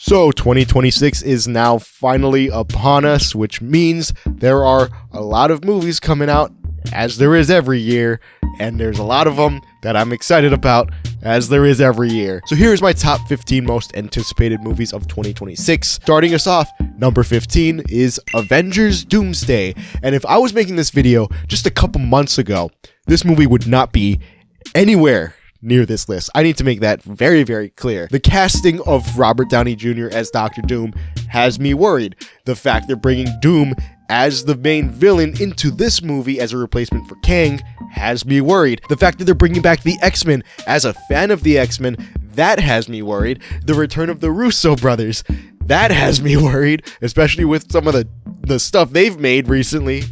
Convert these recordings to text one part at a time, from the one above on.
So 2026 is now finally upon us, which means there are a lot of movies coming out, as there is every year, and there's a lot of them that I'm excited about, as there is every year. So here's my top 15 most anticipated movies of 2026. Starting us off, number 15 is Avengers Doomsday. And if I was making this video just a couple months ago, this movie would not be anywhere near this list. I need to make that very, very clear. The casting of Robert Downey Jr. as Dr. Doom has me worried. The fact they're bringing Doom as the main villain into this movie as a replacement for Kang has me worried. The fact that they're bringing back the X-Men, as a fan of the X-Men, that has me worried. The return of the Russo brothers, that has me worried, especially with some of the stuff they've made recently.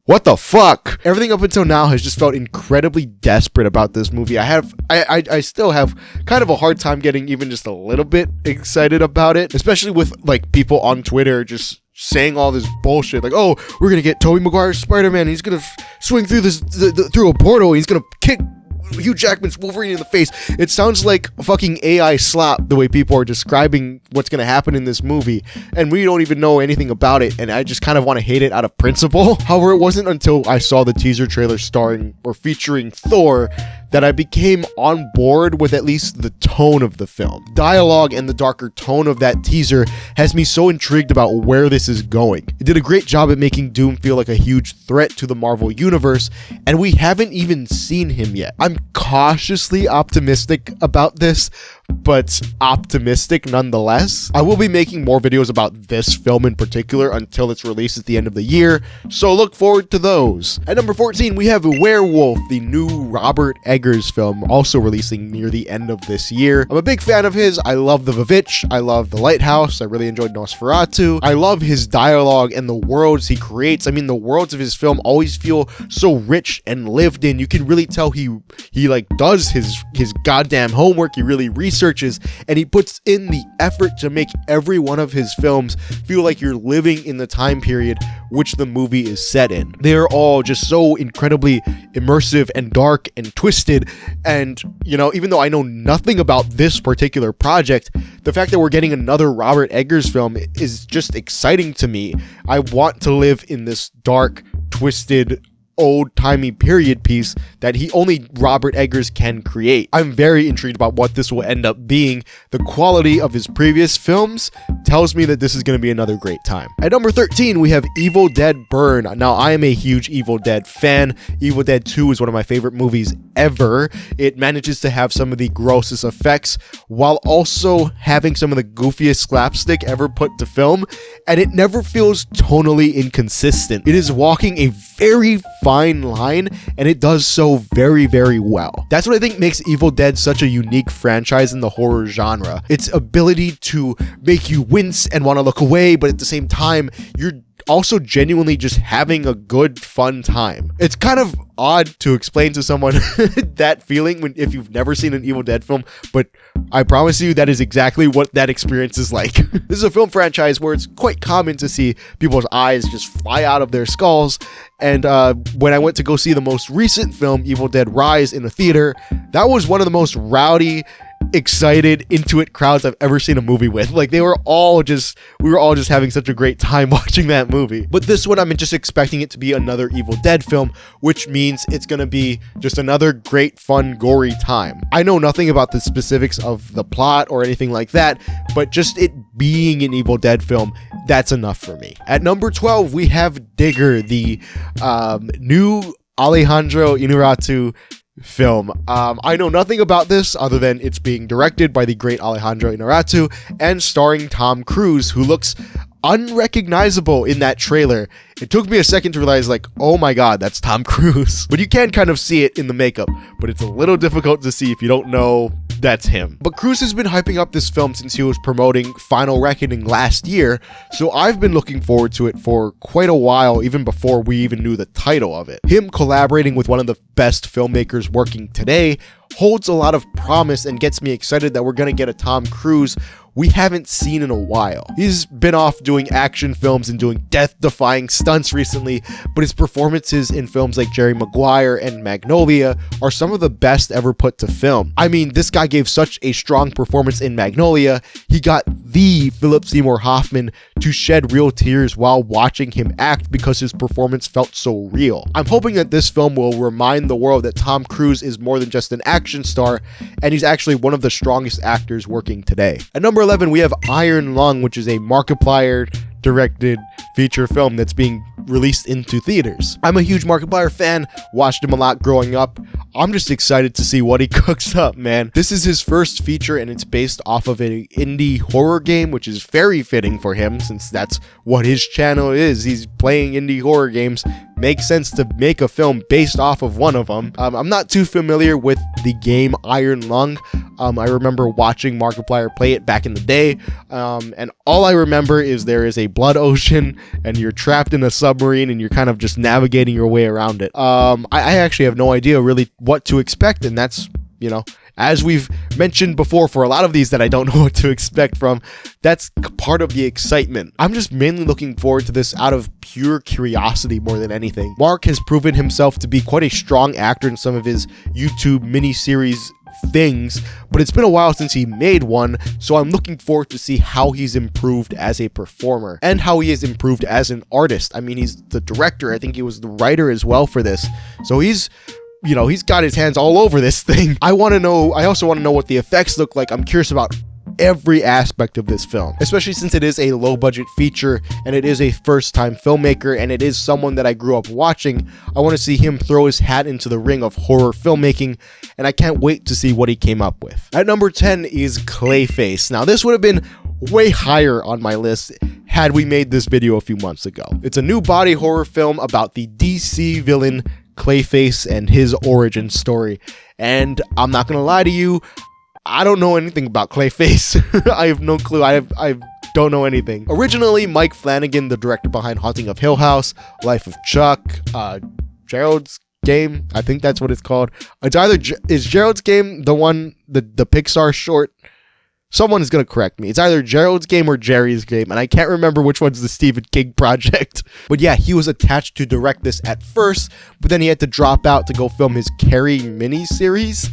What the fuck? Everything up until now has just felt incredibly desperate about this movie. I still have kind of a hard time getting even just a little bit excited about it, especially with like people on Twitter just saying all this bullshit like, oh, we're gonna get Tobey Maguire's Spider-Man, he's gonna swing through through a portal, he's gonna kick Hugh Jackman's Wolverine in the face. It sounds like fucking AI slop the way people are describing what's going to happen in this movie, and we don't even know anything about it, and I just kind of want to hate it out of principle. However, it wasn't until I saw the teaser trailer starring or featuring Thor that I became on board with at least the tone of the film. Dialogue and the darker tone of that teaser has me so intrigued about where this is going. It did a great job at making Doom feel like a huge threat to the Marvel Universe, and we haven't even seen him yet. I'm cautiously optimistic about this, but optimistic nonetheless. I will be making more videos about this film in particular until it's released at the end of the year, so look forward to those. At number 14, we have Werewolf, the new Robert Eggers film, also releasing near the end of this year. I'm a big fan of his. I love The Vivitch, I love The Lighthouse, I really enjoyed Nosferatu. I love his dialogue and the worlds he creates. I mean, the worlds of his film always feel so rich and lived in. You can really tell he like does his goddamn homework. He really researches, and he puts in the effort to make every one of his films feel like you're living in the time period which the movie is set in. They're all just so incredibly immersive and dark and twisted, and you know, even though I know nothing about this particular project, the fact that we're getting another Robert Eggers film is just exciting to me. I want to live in this dark, twisted, old-timey period piece that only Robert Eggers can create. I'm very intrigued about what this will end up being. The quality of his previous films tells me that this is going to be another great time. At number 13, we have Evil Dead Burn. Now, I am a huge Evil Dead fan. Evil Dead 2 is one of my favorite movies ever. It manages to have some of the grossest effects while also having some of the goofiest slapstick ever put to film, and it never feels tonally inconsistent. It is walking a very fine line, and it does so very, very well. That's what I think makes Evil Dead such a unique franchise in the horror genre. Its ability to make you wince and want to look away, but at the same time, you're also genuinely just having a good, fun time. It's kind of odd to explain to someone that feeling if you've never seen an Evil Dead film, but I promise you that is exactly what that experience is like. This is a film franchise where it's quite common to see people's eyes just fly out of their skulls, and when I went to go see the most recent film, Evil Dead Rise, in a theater, that was one of the most rowdy, excited, into it crowds I've ever seen a movie with. Like, we were all just having such a great time watching that movie. But this one, I'm just expecting it to be another Evil Dead film, which means it's gonna be just another great, fun, gory time. I know nothing about the specifics of the plot or anything like that, but just it being an Evil Dead film, that's enough for me. At number 12, we have Digger, the new Alejandro Inarritu film. I know nothing about this other than it's being directed by the great Alejandro Inarritu and starring Tom Cruise, who looks unrecognizable in that trailer. It took me a second to realize, like, oh my god, that's Tom Cruise. But you can kind of see it in the makeup, but it's a little difficult to see if you don't know that's him. But Cruise has been hyping up this film since he was promoting Final Reckoning last year, so I've been looking forward to it for quite a while, even before we even knew the title of it. Him collaborating with one of the best filmmakers working today holds a lot of promise and gets me excited that we're gonna get a Tom Cruise we haven't seen in a while. He's been off doing action films and doing death-defying stunts recently, but his performances in films like Jerry Maguire and Magnolia are some of the best ever put to film. I mean, this guy gave such a strong performance in Magnolia, he got the Philip Seymour Hoffman to shed real tears while watching him act because his performance felt so real. I'm hoping that this film will remind the world that Tom Cruise is more than just an action star, and he's actually one of the strongest actors working today. At number 11, we have Iron Lung, which is a Markiplier directed feature film that's being released into theaters. I'm a huge Markiplier fan, watched him a lot growing up. I'm just excited to see what he cooks up, man. This is his first feature, and it's based off of an indie horror game, which is very fitting for him since that's what his channel is. He's playing indie horror games. Makes sense to make a film based off of one of them. I'm not too familiar with the game Iron Lung. I remember watching Markiplier play it back in the day, and all I remember is there is a blood ocean, and you're trapped in a submarine, and you're kind of just navigating your way around it. I actually have no idea really what to expect, and that's, you know, as we've mentioned before, for a lot of these that I don't know what to expect from, that's part of the excitement. I'm just mainly looking forward to this out of pure curiosity more than anything. Mark has proven himself to be quite a strong actor in some of his YouTube miniseries things, but it's been a while since he made one, so I'm looking forward to see how he's improved as a performer and how he has improved as an artist. I mean, he's the director. I think he was the writer as well for this, so he's got his hands all over this thing. I also want to know what the effects look like. I'm curious about every aspect of this film, especially since it is a low budget feature and it is a first time filmmaker and it is someone that I grew up watching. I want to see him throw his hat into the ring of horror filmmaking, and I can't wait to see what he came up with. At number 10 is Clayface. Now, this would have been way higher on my list had we made this video a few months ago. It's a new body horror film about the DC villain Clayface and his origin story, and I'm not gonna lie to you, I don't know anything about Clayface. I have no clue. I don't know anything. Originally, Mike Flanagan, the director behind Haunting of Hill House, Life of Chuck, Gerald's Game, I think that's what it's called. It's either is Gerald's Game the one, the Pixar short? Someone is going to correct me. It's either Gerald's Game or Jerry's Game, and I can't remember which one's the Stephen King project. But yeah, he was attached to direct this at first, but then he had to drop out to go film his Carrie miniseries.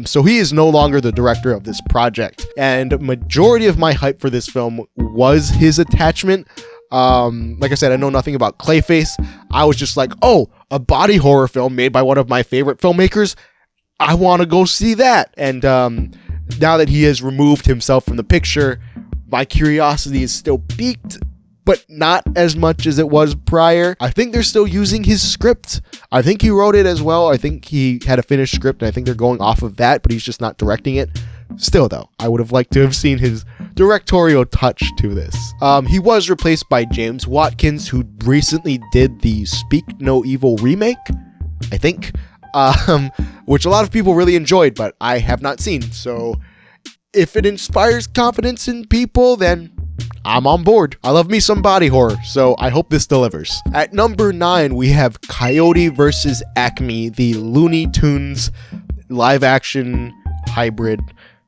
So he is no longer the director of this project. And majority of my hype for this film was his attachment. Like I said, I know nothing about Clayface. I was just like, oh, a body horror film made by one of my favorite filmmakers. I want to go see that. And now that he has removed himself from the picture, my curiosity is still piqued, but not as much as it was prior. I think they're still using his script. I think he wrote it as well. I think he had a finished script, and I think they're going off of that, but he's just not directing it. Still, though, I would have liked to have seen his directorial touch to this. He was replaced by James Watkins, who recently did the Speak No Evil remake, I think. Which a lot of people really enjoyed, but I have not seen. So if it inspires confidence in people, then I'm on board. I love me some body horror, so I hope this delivers. At number 9, we have Coyote vs. Acme, the Looney Tunes live action hybrid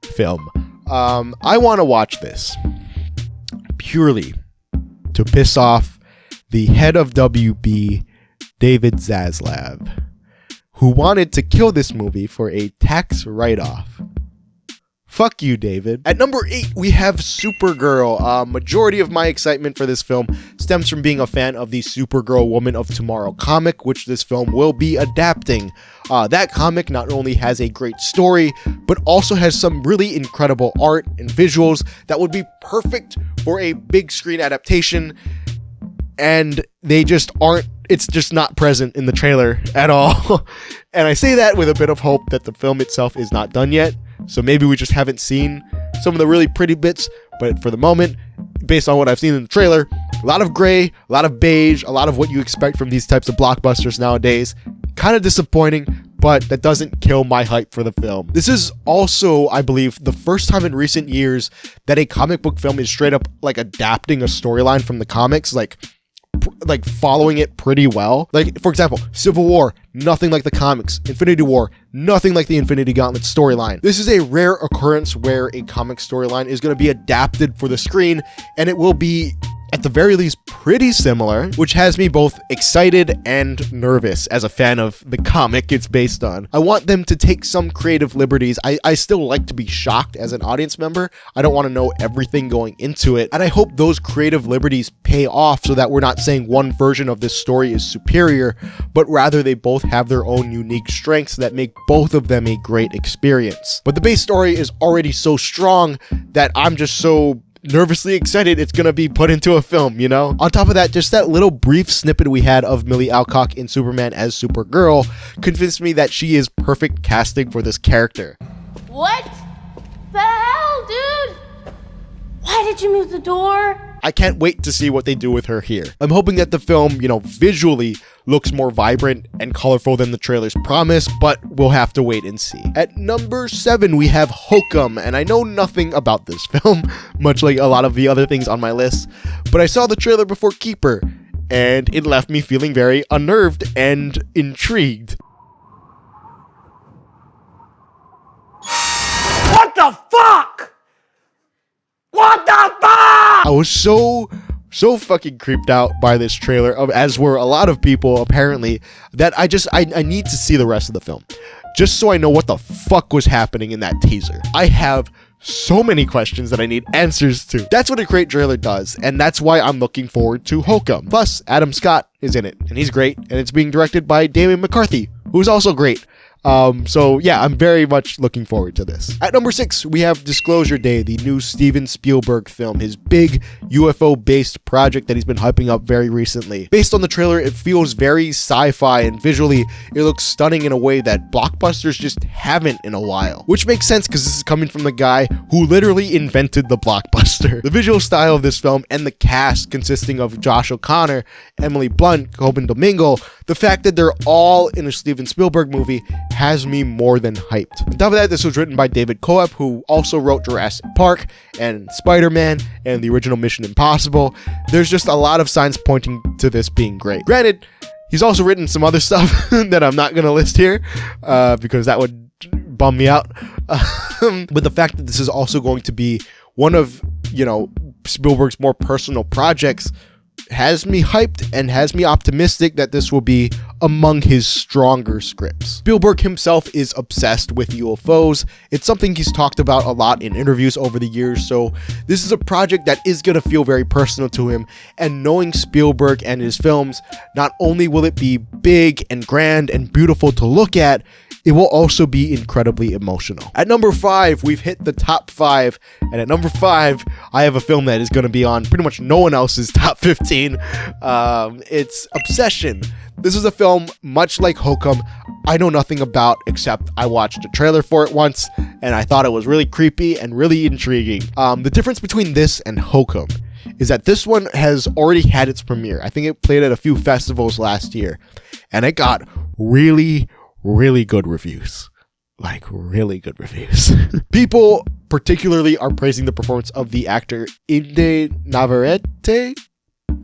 film. I want to watch this purely to piss off the head of WB, David Zaslav, who wanted to kill this movie for a tax write-off. Fuck you, David. At number 8, we have Supergirl. Majority of my excitement for this film stems from being a fan of the Supergirl Woman of Tomorrow comic, which this film will be adapting. That comic not only has a great story, but also has some really incredible art and visuals that would be perfect for a big screen adaptation, and they just aren't. It's just not present in the trailer at all. And I say that with a bit of hope that the film itself is not done yet. So maybe we just haven't seen some of the really pretty bits. But for the moment, based on what I've seen in the trailer, a lot of gray, a lot of beige, a lot of what you expect from these types of blockbusters nowadays. Kind of disappointing, but that doesn't kill my hype for the film. This is also, I believe, the first time in recent years that a comic book film is straight up like adapting a storyline from the comics, like following it pretty well. Like, for example, Civil War, nothing like the comics. Infinity War, nothing like the Infinity Gauntlet storyline. This is a rare occurrence where a comic storyline is going to be adapted for the screen, and it will be, at the very least, pretty similar, which has me both excited and nervous as a fan of the comic it's based on. I want them to take some creative liberties. I still like to be shocked as an audience member. I don't want to know everything going into it, and I hope those creative liberties pay off so that we're not saying one version of this story is superior, but rather they both have their own unique strengths that make both of them a great experience. But the base story is already so strong that I'm just so nervously excited it's gonna be put into a film, you know? On top of that, just that little brief snippet we had of Millie Alcock in Superman as Supergirl convinced me that she is perfect casting for this character. What the hell, dude? Why did you move the door? I can't wait to see what they do with her here. I'm hoping that the film, visually looks more vibrant and colorful than the trailers promise, but we'll have to wait and see. At number 7, we have Hokum, and I know nothing about this film, much like a lot of the other things on my list, but I saw the trailer before Keeper, and it left me feeling very unnerved and intrigued. What the fuck? What the fuck? I was so fucking creeped out by this trailer, as were a lot of people apparently, that I need to see the rest of the film just so I know what the fuck was happening in that teaser. I have so many questions that I need answers to. That's what a great trailer does, and that's why I'm looking forward to Hokum. Plus, Adam Scott is in it, and he's great, and it's being directed by Damien McCarthy, who's also great. So yeah, I'm very much looking forward to this. At number 6, we have Disclosure Day, the new Steven Spielberg film, his big UFO-based project that he's been hyping up very recently. Based on the trailer, it feels very sci-fi, and visually, it looks stunning in a way that blockbusters just haven't in a while. Which makes sense because this is coming from the guy who literally invented the blockbuster. The visual style of this film and the cast consisting of Josh O'Connor, Emily Blunt, Coben Domingo, the fact that they're all in a Steven Spielberg movie has me more than hyped. On top of that, this was written by David Koepp, who also wrote Jurassic Park and Spider-Man and the original Mission Impossible. There's just a lot of signs pointing to this being great. Granted, he's also written some other stuff that I'm not going to list here because that would bum me out. But the fact that this is also going to be one of, Spielberg's more personal projects has me hyped and has me optimistic that this will be among his stronger scripts. Spielberg himself is obsessed with UFOs. It's something he's talked about a lot in interviews over the years, so this is a project that is going to feel very personal to him, and knowing Spielberg and his films, not only will it be big and grand and beautiful to look at, it will also be incredibly emotional. At number 5, we've hit the top 5, and at number 5, I have a film that is going to be on pretty much no one else's top 15. It's Obsession. This is a film much like Hokum I know nothing about, except I watched a trailer for it once, and I thought it was really creepy and really intriguing. The difference between this and Hokum is that this one has already had its premiere. I think it played at a few festivals last year, and it got really good reviews. Like, really good reviews. People particularly are praising the performance of the actor Inde Navarrete.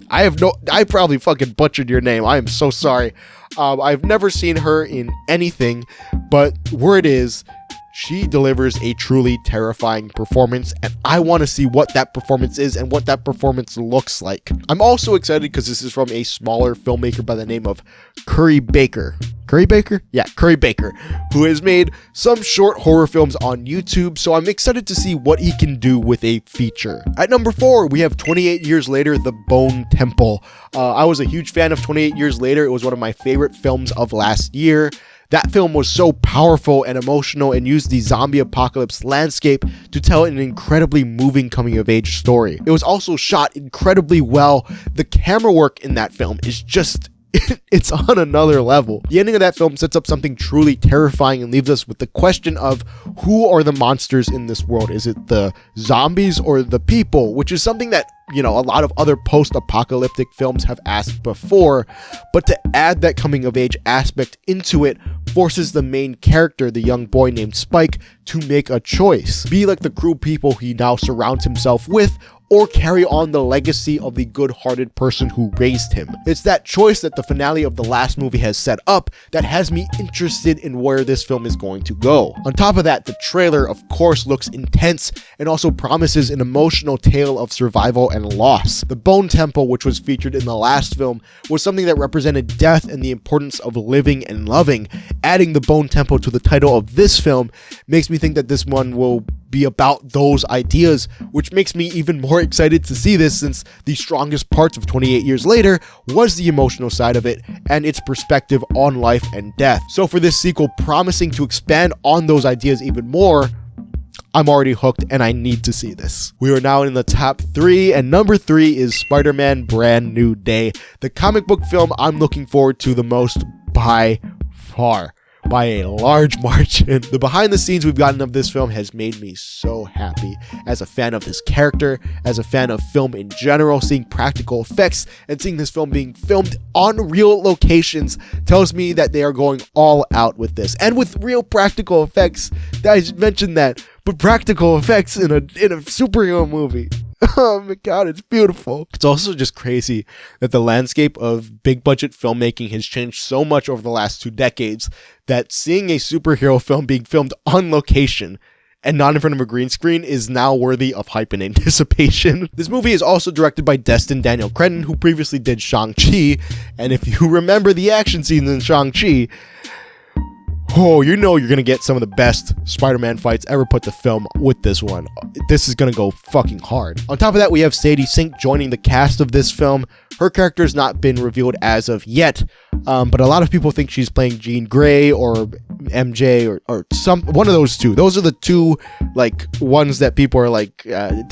I probably fucking butchered your name. I am so sorry. I've never seen her in anything, but word is, she delivers a truly terrifying performance, and I want to see what that performance is and what that performance looks like. I'm also excited because this is from a smaller filmmaker by the name of Curry Baker. Curry Baker? Yeah, Curry Baker, who has made some short horror films on YouTube, so I'm excited to see what he can do with a feature. At number 4, we have 28 Years Later, The Bone Temple. I was a huge fan of 28 Years Later. It was one of my favorite films of last year. That film was so powerful and emotional and used the zombie apocalypse landscape to tell an incredibly moving coming-of-age story. It was also shot incredibly well. The camera work in that film is just... it's on another level. The ending of that film sets up something truly terrifying and leaves us with the question of who are the monsters in this world? Is it the zombies or the people? Which is something that, a lot of other post-apocalyptic films have asked before, but to add that coming of age aspect into it forces the main character, the young boy named Spike, to make a choice. Be like the cruel people he now surrounds himself with, or carry on the legacy of the good-hearted person who raised him. It's that choice that the finale of the last movie has set up that has me interested in where this film is going to go. On top of that, the trailer of course looks intense and also promises an emotional tale of survival and loss. The Bone Temple, which was featured in the last film, was something that represented death and the importance of living and loving. Adding the Bone Temple to the title of this film makes me think that this one will be about those ideas, which makes me even more excited to see this, since the strongest parts of 28 Years Later was the emotional side of it and its perspective on life and death. So for this sequel promising to expand on those ideas even more, I'm already hooked and I need to see this. We are now in the top 3, and number 3 is Spider-Man Brand New Day, the comic book film I'm looking forward to the most by far, by a large margin. The behind the scenes we've gotten of this film has made me so happy. As a fan of this character, as a fan of film in general, seeing practical effects and seeing this film being filmed on real locations tells me that they are going all out with this. And with real practical effects, I mentioned that, but practical effects in a superhero movie. Oh my god, it's beautiful. It's also just crazy that the landscape of big budget filmmaking has changed so much over the last 2 decades that seeing a superhero film being filmed on location and not in front of a green screen is now worthy of hype and anticipation. This movie is also directed by Destin Daniel Cretton, who previously did Shang-Chi, and if you remember the action scenes in Shang-Chi, oh, you know you're gonna get some of the best Spider-Man fights ever put to film with this one. This is gonna go fucking hard. On top of that, we have Sadie Sink joining the cast of this film. Her character has not been revealed as of yet, but a lot of people think she's playing Jean Grey or MJ or one of those two. Those are the two ones that people are like,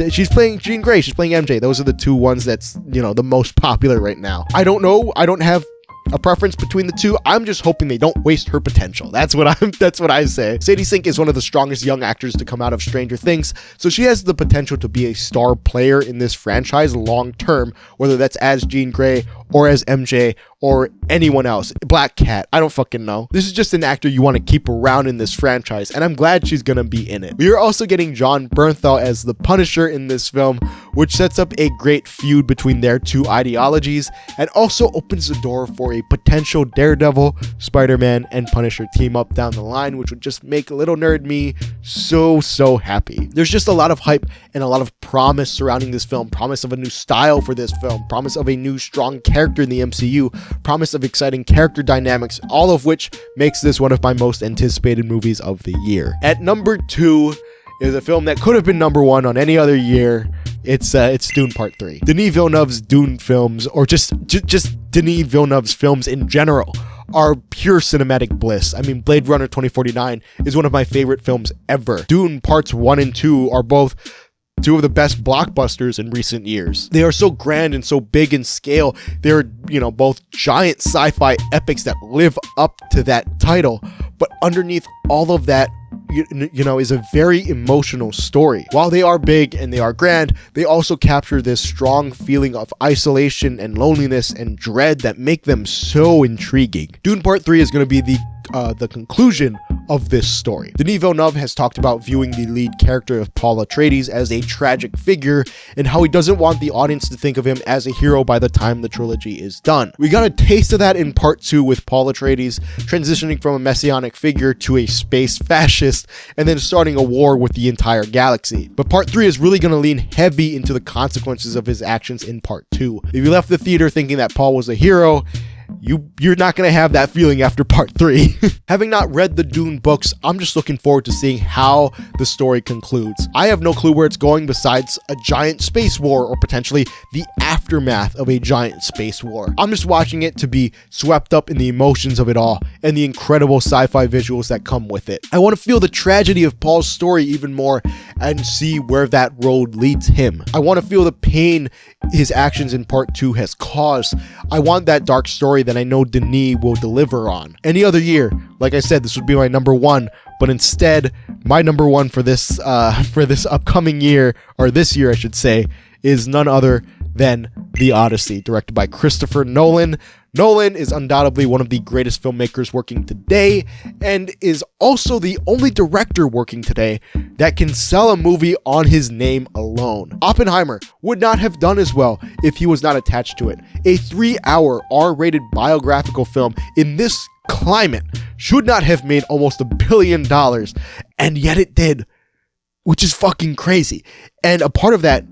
she's playing Jean Grey, she's playing MJ. Those are the two ones that's, the most popular right now. I don't know. I don't have a preference between the two. I'm just hoping they don't waste her potential. That's what I say. Sadie Sink is one of the strongest young actors to come out of Stranger Things, so she has the potential to be a star player in this franchise long term, whether that's as Jean Grey or as MJ or anyone else. Black Cat, I don't fucking know. This is just an actor you want to keep around in this franchise, and I'm glad she's gonna be in it. We are also getting Jon Bernthal as the Punisher in this film, which sets up a great feud between their two ideologies and also opens the door for a potential Daredevil, Spider-Man, and Punisher team up down the line, which would just make little nerd me so happy. There's just a lot of hype and a lot of promise surrounding this film, promise of a new style for this film, promise of a new strong character in the MCU, promise of exciting character dynamics, all of which makes this one of my most anticipated movies of the year. At number 2 is a film that could have been number 1 on any other year. It's Dune Part 3. Denis Villeneuve's Dune films, or just Denis Villeneuve's films in general, are pure cinematic bliss. I mean, Blade Runner 2049 is one of my favorite films ever. Dune Parts 1 and 2 are both 2 of the best blockbusters in recent years. They are so grand and so big in scale. They're, both giant sci-fi epics that live up to that title. But underneath all of that, is a very emotional story. While they are big and they are grand, they also capture this strong feeling of isolation and loneliness and dread that make them so intriguing. Dune Part 3 is going to be the conclusion of this story. Denis Villeneuve has talked about viewing the lead character of Paul Atreides as a tragic figure and how he doesn't want the audience to think of him as a hero by the time the trilogy is done. We got a taste of that in Part 2 with Paul Atreides transitioning from a messianic figure to a space fascist and then starting a war with the entire galaxy. But Part 3 is really going to lean heavy into the consequences of his actions in Part 2. If you left the theater thinking that Paul was a hero, you're not going to have that feeling after Part 3. Having not read the Dune books, I'm just looking forward to seeing how the story concludes. I have no clue where it's going besides a giant space war or potentially the aftermath of a giant space war. I'm just watching it to be swept up in the emotions of it all and the incredible sci-fi visuals that come with it. I want to feel the tragedy of Paul's story even more and see where that road leads him. I want to feel the pain his actions in Part 2 has caused. I want that dark story that I know Denis will deliver on. Any other year, like I said, this would be my number 1, but instead, my number 1 for this upcoming year, or this year I should say, is none other than The Odyssey, directed by Christopher Nolan. Nolan is undoubtedly one of the greatest filmmakers working today, and is also the only director working today that can sell a movie on his name alone. Oppenheimer would not have done as well if he was not attached to it. A 3-hour R-rated biographical film in this climate should not have made almost $1 billion, and yet it did, which is fucking crazy. And a part of that,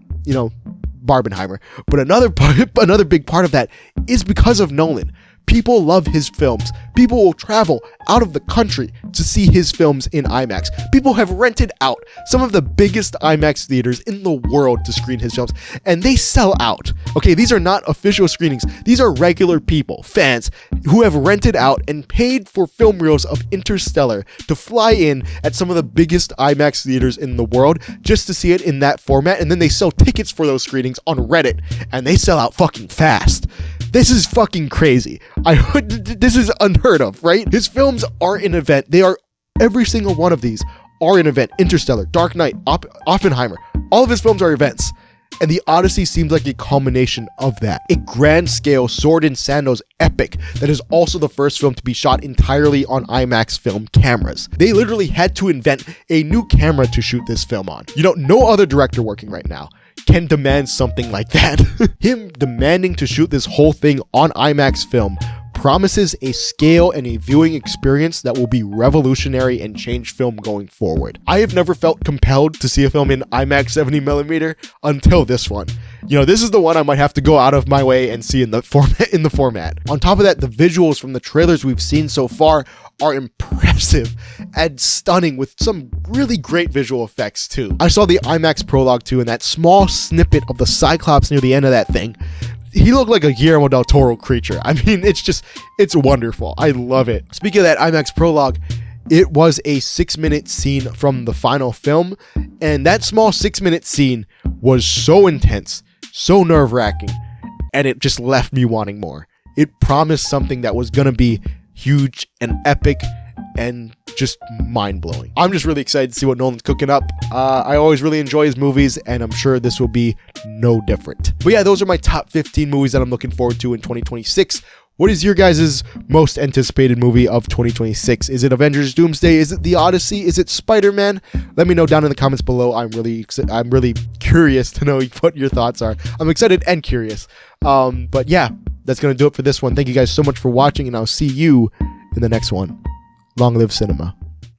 Barbenheimer, but another big part of that is because of Nolan. People love his films. People will travel out of the country to see his films in IMAX. People have rented out some of the biggest IMAX theaters in the world to screen his films, and they sell out. Okay, these are not official screenings. These are regular people, fans, who have rented out and paid for film reels of Interstellar to fly in at some of the biggest IMAX theaters in the world just to see it in that format, and then they sell tickets for those screenings on Reddit, and they sell out fucking fast. This is fucking crazy. This is unheard of, right? His films are an event. They are, every single one of these are an event. Interstellar, Dark Knight, Oppenheimer, all of his films are events. And The Odyssey seems like a culmination of that. A grand scale sword and sandals epic that is also the first film to be shot entirely on IMAX film cameras. They literally had to invent a new camera to shoot this film on. No other director working right now can demand something like that. Him demanding to shoot this whole thing on IMAX film promises a scale and a viewing experience that will be revolutionary and change film going forward. I have never felt compelled to see a film in IMAX 70mm until this one. This is the one I might have to go out of my way and see in the format. On top of that, the visuals from the trailers we've seen so far are impressive and stunning with some really great visual effects too. I saw the IMAX prologue too, and that small snippet of the Cyclops near the end of that thing, he looked like a Guillermo del Toro creature. I mean, it's wonderful. I love it. Speaking of that IMAX prologue, it was a 6-minute scene from the final film, and that small 6-minute scene was so intense, so nerve-wracking, and it just left me wanting more. It promised something that was gonna be huge and epic and just mind-blowing. I'm just really excited to see what Nolan's cooking up. I always really enjoy his movies, and I'm sure this will be no different. But yeah, those are my top 15 movies that I'm looking forward to in 2026. What is your guys' most anticipated movie of 2026? Is it Avengers Doomsday? Is it The Odyssey? Is it Spider-Man? Let me know down in the comments below. I'm really curious to know what your thoughts are. I'm excited and curious. But yeah, that's going to do it for this one. Thank you guys so much for watching, and I'll see you in the next one. Long live cinema.